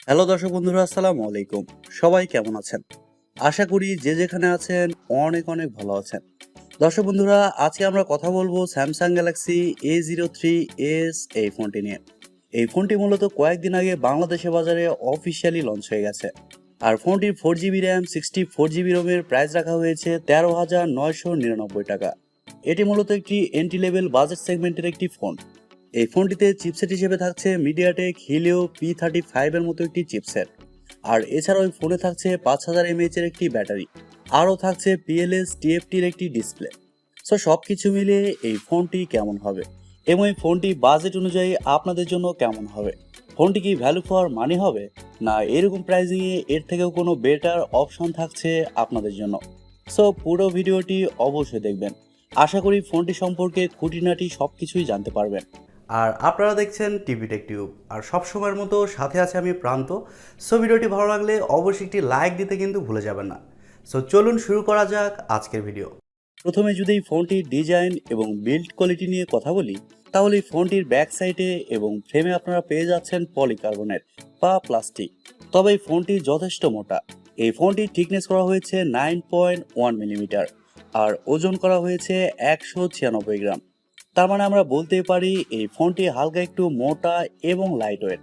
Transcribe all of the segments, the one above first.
Hello দর্শক বন্ধুরা, আসসালামু আলাইকুম। সবাই কেমন আছেন? আশা করি যে যেখানে আছেন অনেক অনেক ভালো আছেন। দর্শক বন্ধুরা, আজকে আমরা কথা বলবো স্যামসাং গ্যালাক্সি A03s এই ফোনটি নিয়ে। এই ফোনটি মূলত কয়েকদিন আগে বাংলাদেশের বাজারে অফিসিয়ালি লঞ্চ হয়ে গেছে। আর ফোনটির 4GB র্যাম 64GB রোমের প্রাইস রাখা হয়েছে 13,999 টাকা। এটি মূলত একটি এন্ট্রি লেভেল বাজেট সেগমেন্টের একটি ফোন। এই ফোনটিতে চিপসেট হিসেবে থাকছে মিডিয়াটেক হিলিও P35 এর মতো একটি চিপসেট। আর এছাড়াও এই ফোনে থাকছে 5000 mAh এর একটি ব্যাটারি। আরও থাকছে PLS TFTর একটি ডিসপ্লে। সো সব কিছু মিলিয়ে এই ফোনটি কেমন হবে এবং এই ফোনটি বাজেট অনুযায়ী আপনাদের জন্য কেমন হবে? ফোনটি কি ভ্যালু ফর মানি হবে, না এরকম প্রাইসিংয়ে এর থেকেও কোনো বেটার অপশন থাকছে আপনাদের জন্য? সো পুরো ভিডিওটি অবশ্যই দেখবেন। আশা করি ফোনটি সম্পর্কে খুঁটিনাটি সব কিছুই জানতে পারবেন। আর আপনারা দেখছেন টিভি টেকটিউব, আর সব সময়ের মতো সাথে আছে আমি প্রান্ত। সো ভিডিওটি ভালো লাগলে অবশ্যই একটি লাইক দিতে কিন্তু ভুলে যাবেন না। সো চলুন শুরু করা যাক আজকের ভিডিও। প্রথমে যদি এই ফোনটির ডিজাইন এবং বিল্ড কোয়ালিটি নিয়ে কথা বলি, তাহলে এই ফোনটির ব্যাক সাইডে এবং ফ্রেমে আপনারা পেয়ে যাচ্ছেন পলিকার্বনেট বা প্লাস্টিক। তবে এই ফোনটি যথেষ্ট মোটা। এই ফোনটির থিকনেস করা হয়েছে 9.1 মিলিমিটার, আর ওজন করা হয়েছে 196 গ্রাম। তার মানে আমরা বলতে পারি এই ফোনটি হালকা একটু মোটা এবং লাইট ওয়েট।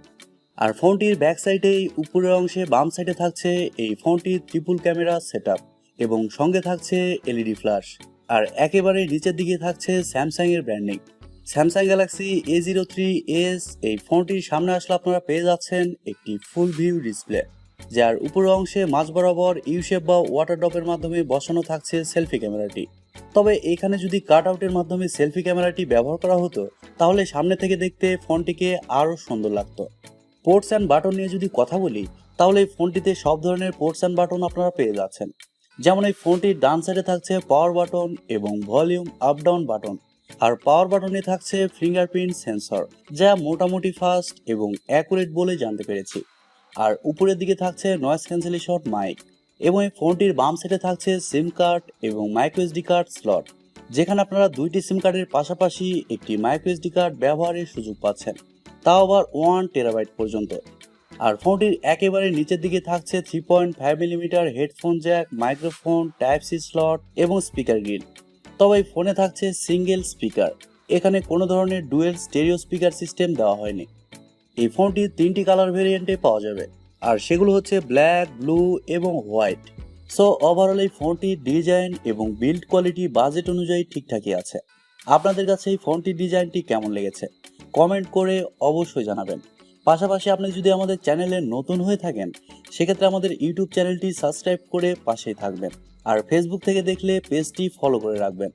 আর ফোনটির ব্যাক সাইডে উপরের অংশে বাম সাইডে থাকছে এই ফোনটির ট্রিপল ক্যামেরা সেটআপ এবং সঙ্গে থাকছে এলইডি ফ্ল্যাশ। আর একেবারে নিচের দিকে থাকছে স্যামসাং এর ব্র্যান্ডিং। স্যামসাং গ্যালাক্সি A03s এই ফোনটির সামনে আসলে আপনারা পেয়ে যাচ্ছেন একটি ফুল ভিউ ডিসপ্লে, যার উপরের অংশে মাঝ বরাবর ইউশেপ বা ওয়াটার ড্রপের মাধ্যমে বসানো থাকছে সেলফি ক্যামেরাটি। তবে এখানে যদি কাট আউটের মাধ্যমে সেলফি ক্যামেরাটি ব্যবহার করা হতো, তাহলে সামনে থেকে দেখতে ফোনটিকে আরও সুন্দর লাগতো। পোর্টস অ্যান্ড বাটন নিয়ে যদি কথা বলি, তাহলে এই ফোনটিতে সব ধরনের পোর্টস অ্যান্ড বাটন আপনারা পেয়ে যাচ্ছেন। যেমন এই ফোনটির ডান সাইডে থাকছে পাওয়ার বাটন এবং ভলিউম আপ ডাউন বাটন। আর পাওয়ার বাটনে থাকছে ফিঙ্গারপ্রিন্ট সেন্সর, যা মোটামুটি ফাস্ট এবং অ্যাকুরেট বলে জানতে পেরেছি। আর উপরের দিকে থাকছে নয়েজ ক্যান্সেলেশন মাইক। এবং এই ফোনটির বাম সাইডে থাকছে সিম কার্ড এবং মাইক্রোএসডি কার্ড স্লট, যেখানে আপনারা দুইটি সিম কার্ডের পাশাপাশি একটি মাইক্রোএসডি কার্ড ব্যবহারের সুযোগ পাচ্ছেন, তাও আবার 1 টেরাবাইট পর্যন্ত। আর ফোনটির একেবারে নিচের দিকে থাকছে 3.5 millimetre headphone jack, microphone, type C slot এবং স্পিকার গ্রিল। তবে এই ফোনে থাকছে সিঙ্গেল স্পিকার, এখানে কোনো ধরনের ডুয়েল স্টেরিও স্পিকার সিস্টেম দেওয়া হয়নি। এই ফোনটি 3টি কালার ভেরিয়েন্টে পাওয়া যাবে, আর সেগুলো হচ্ছে ব্ল্যাক, ব্লু এবং হোয়াইট। সো ওভারঅল এই ফোনটির ডিজাইন এবং বিল্ড কোয়ালিটি বাজেট অনুযায়ী ঠিকঠাকই আছে। আপনাদের কাছে এই ফোনটির ডিজাইনটি কেমন লেগেছে কমেন্ট করে অবশ্যই জানাবেন। পাশাপাশি আপনি যদি আমাদের চ্যানেলে নতুন হয়ে থাকেন, সেক্ষেত্রে আমাদের ইউটিউব চ্যানেলটি সাবস্ক্রাইব করে পাশেই থাকবেন, আর ফেসবুক থেকে দেখলে পেজটি ফলো করে রাখবেন।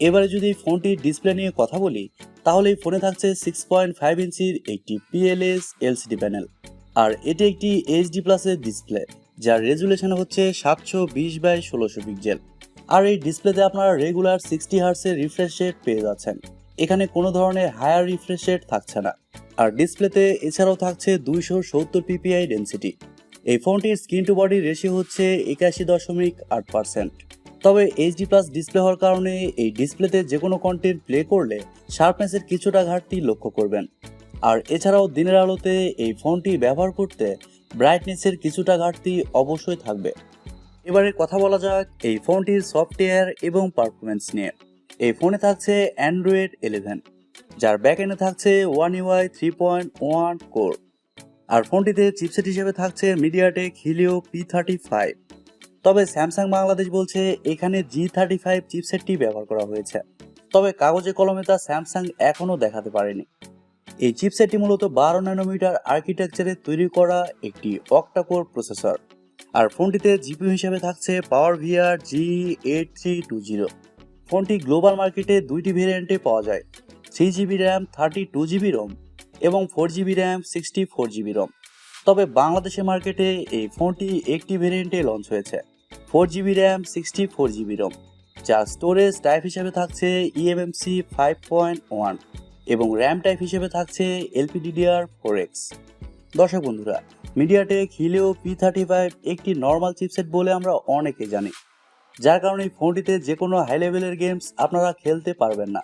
এবারে যদি ফোনটির ডিসপ্লে নিয়ে কথা বলি, তাহলে এই ফোনে থাকছে 6.5 ইঞ্চির একটি PLS LCD প্যানেল। আর এটি একটি HD প্লাসের ডিসপ্লে, যার রেজুলেশন হচ্ছে 720x1600 পিক্সেল। আর এই ডিসপ্লেতে আপনারা রেগুলার 60 হার্টসের রিফ্রেশ রেট পেয়ে যাচ্ছেন, এখানে কোনো ধরনের হায়ার রিফ্রেশ রেট থাকছে না। আর ডিসপ্লেতে এছাড়াও থাকছে 270 ppi ডেন্সিটি। এই ফোনটির স্ক্রিন টু বডি রেশিও হচ্ছে 81.8%। তবে HD প্লাস ডিসপ্লে হওয়ার কারণে এই ডিসপ্লেতে যে কোনো কন্টেন্ট প্লে করলে শার্পনেসের কিছুটা ঘাটতি লক্ষ্য করবেন। আর এছাড়াও দিনের আলোতে এই ফোনটি ব্যবহার করতে ব্রাইটনেসের কিছুটা ঘাটতি অবশ্যই থাকবে। এবারে কথা বলা যাক এই ফোনটির সফটওয়্যার এবং পারফরমেন্স নিয়ে। এই ফোনে থাকছে অ্যান্ড্রয়েড 11, যার ব্যাকএন্ডে থাকছে One UI 3.1 কোর। আর ফোনটিতে চিপসেট হিসেবে থাকছে মিডিয়াটেক হিলিও P35। তবে স্যামসাং বাংলাদেশ বলছে এখানে G35 চিপসেটটি ব্যবহার করা হয়েছে, তবে কাগজে কলমে তা স্যামসাং এখনও দেখাতে পারেনি। এই চিপসেটটি মূলত 12 ন্যানোমিটার আর্কিটেকচারে তৈরি করা একটি অক্টা-কোর প্রসেসর। আর ফোনটিতে জিপিইউ হিসেবে থাকছে পাওয়ার ভিআর G8320। ফোনটি গ্লোবাল মার্কেটে দুইটি ভেরিয়েন্টে পাওয়া যায়, 3GB র্যাম 32GB রোম এবং 4GB র্যাম 64GB রোম। তবে বাংলাদেশের মার্কেটে এই ফোনটি একটি ভেরিয়েন্টে লঞ্চ হয়েছে, 4GB র্যাম 64GB রোম, যার স্টোরেজ টাইপ হিসেবে থাকছে eMMC 5.1 এবং র্যাম টাইপ হিসেবে থাকছে LPDDR4X। দর্শক বন্ধুরা, মিডিয়াটেক হিলিও P35 একটি নর্মাল চিপসেট বলে আমরা অনেকে জানি, যার কারণে এই ফোনটিতে যে কোনো হাই লেভেলের গেমস আপনারা খেলতে পারবেন না।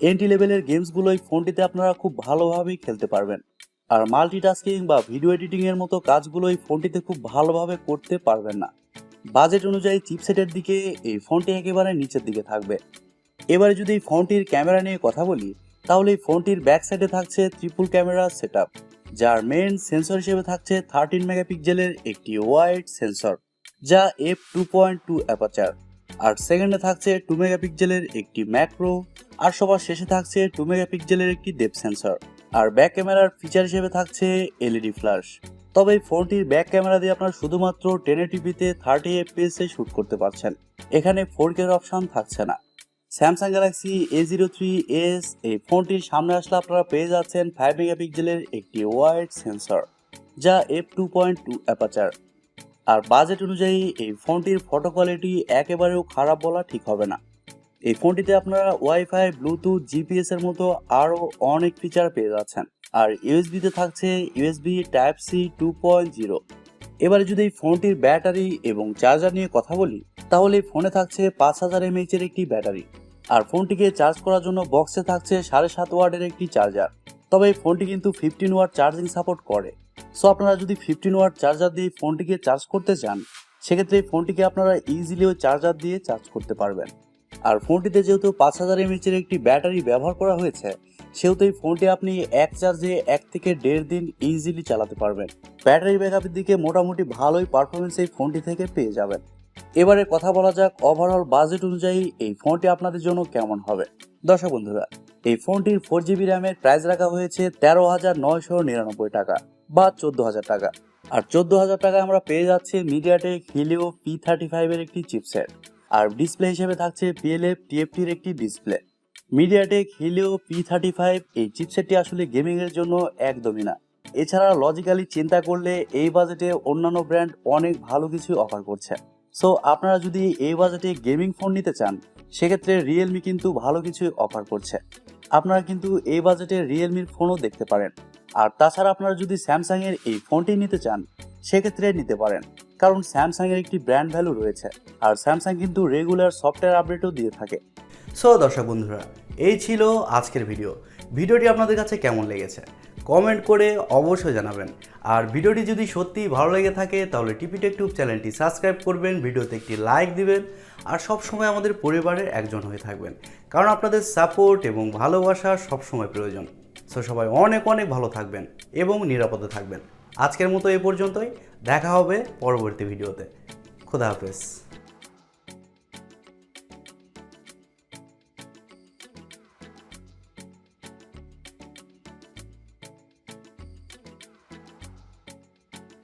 এন্ট্রি লেভেলের গেমসগুলো এই ফোনটিতে আপনারা খুব ভালোভাবেই খেলতে পারবেন। আর মাল্টিটাস্কিং বা ভিডিও এডিটিং এর মতো কাজগুলো এই ফোনটিতে খুব ভালোভাবে করতে পারবেন না। বাজেট অনুযায়ী চিপসেটের দিকে এই ফোনটি একেবারে নিচের দিকে থাকবে। এবারে যদি এই ফোনটির ক্যামেরা নিয়ে কথা বলি, তাহলে এই ফোনটির ব্যাক সাইডে থাকছে ট্রিপল ক্যামেরা সেটআপ, যার মেইন সেন্সর হিসেবে থাকছে 13 মেগাপিক্সেলের একটি ওয়াইড সেন্সর যা f2.2 অ্যাপারচার, আর সেকেন্ডে থাকছে 2 মেগাপিক্সেলের একটি ম্যাক্রো, আর সবার শেষে থাকছে 2 মেগাপিক্সেলের একটি ডেপথ সেন্সর। আর ব্যাক ক্যামেরার ফিচার হিসেবে থাকছে এলইডি ফ্ল্যাশ। তবে এই ফোনটির ব্যাক ক্যামেরা দিয়ে আপনারা শুধুমাত্র 1080p-তে 30 fps এ শুট করতে পারছেন, এখানে 4K এর অপশন থাকছে না। স্যামসাং গ্যালাক্সি A03s এই ফোনটির সামনে আসলে আপনারা পেয়ে যাচ্ছেন 5 মেগাপিক্সেলের একটি ওয়াইড সেন্সর যা f2.2 অ্যাপারচার। আর বাজেট অনুযায়ী এই ফোনটির ফটো কোয়ালিটি একেবারেও খারাপ বলা ঠিক হবে না। এই ফোনটিতে আপনারা ওয়াইফাই, ব্লুটুথ, জিপিএস এর মতো আরও অনেক ফিচার পেয়ে যাচ্ছেন। আর ইউএসবিতে থাকছে ইউএসবি Type-C 2.0। এবারে যদি এই ফোনটির ব্যাটারি এবং চার্জার নিয়ে কথা বলি, তাহলে এই ফোনে থাকছে 5000 mAh এর একটি ব্যাটারি। আর ফোনটিকে চার্জ করার জন্য বক্সে থাকছে 7.5 ওয়াটের একটি চার্জার। তবে এই ফোনটি কিন্তু 15 ওয়াট চার্জিং সাপোর্ট করে। সো আপনারা যদি 15 ওয়াট চার্জার দিয়ে ফোনটিকে চার্জ করতে চান, সেক্ষেত্রে এই ফোনটিকে আপনারা ইজিলি ওই চার্জার দিয়ে চার্জ করতে পারবেন। আর ফোনটিতে যেহেতু 5000 mAh এর একটি ব্যাটারি ব্যবহার করা হয়েছে, সেহেতু এই ফোনটি আপনি এক চার্জে 1 থেকে 1.5 দিন ইজিলি চালাতে পারবেন। ব্যাটারি ব্যাকআপের দিকে মোটামুটি ভালোই পারফরমেন্স এই ফোনটি থেকে পেয়ে যাবেন। এবারে কথা বলা যাক ওভারঅল বাজেট অনুযায়ী এই ফোনটি আপনাদের জন্য কেমন হবে। দর্শক বন্ধুরা, এই ফোনটির 4GB র্যামের প্রাইস রাখা হয়েছে 13,999 টাকা বা 14,000 টাকা। আর 14,000 টাকায় আমরা পেয়ে যাচ্ছি MediaTek Helio P35 এর একটি চিপসেট। আর ডিসপ্লে হিসেবে থাকছে PLS TFT এর একটি ডিসপ্লে। MediaTek Helio P35 এই চিপসেটটি আসলে গেমিং এর জন্য একদমই না। এছাড়া লজিক্যালি চিন্তা করলে এই বাজেটে অন্যান্য ব্র্যান্ড অনেক ভালো কিছু অফার করছে। সো আপনারা যদি এই বাজেটে গেমিং ফোন নিতে চান, সেক্ষেত্রে রিয়েলমি কিন্তু ভালো কিছু অফার করছে। আপনারা কিন্তু এই বাজেটে রিয়েলমির ফোনও দেখতে পারেন। আর তাছাড়া আপনারা যদি স্যামসাং এর এই ফোনটি নিতে চান, সেক্ষেত্রে নিতে পারেন, কারণ স্যামসাং এর একটি ব্র্যান্ড ভ্যালু রয়েছে। আর স্যামসাং কিন্তু রেগুলার সফটওয়্যার আপডেটও দিয়ে থাকে। সো দর্শক বন্ধুরা, এই ছিল আজকের ভিডিওটি আপনাদের কাছে কেমন লেগেছে কমেন্ট করে অবশ্যই জানাবেন। আর ভিডিওটি যদি সত্যিই ভালো লেগে থাকে, তাহলে TechTube চ্যানেলটি সাবস্ক্রাইব করবেন, ভিডিওতে একটি লাইক দিবেন, আর সবসময় আমাদের পরিবারের একজন হয়ে থাকবেন, কারণ আপনাদের সাপোর্ট এবং ভালোবাসা সবসময় প্রয়োজন। সো সবাই অনেক অনেক ভালো থাকবেন এবং নিরাপদে থাকবেন। আজকের মতো এ পর্যন্তই, দেখা হবে পরবর্তী ভিডিওতে। খোদা হাফেজ।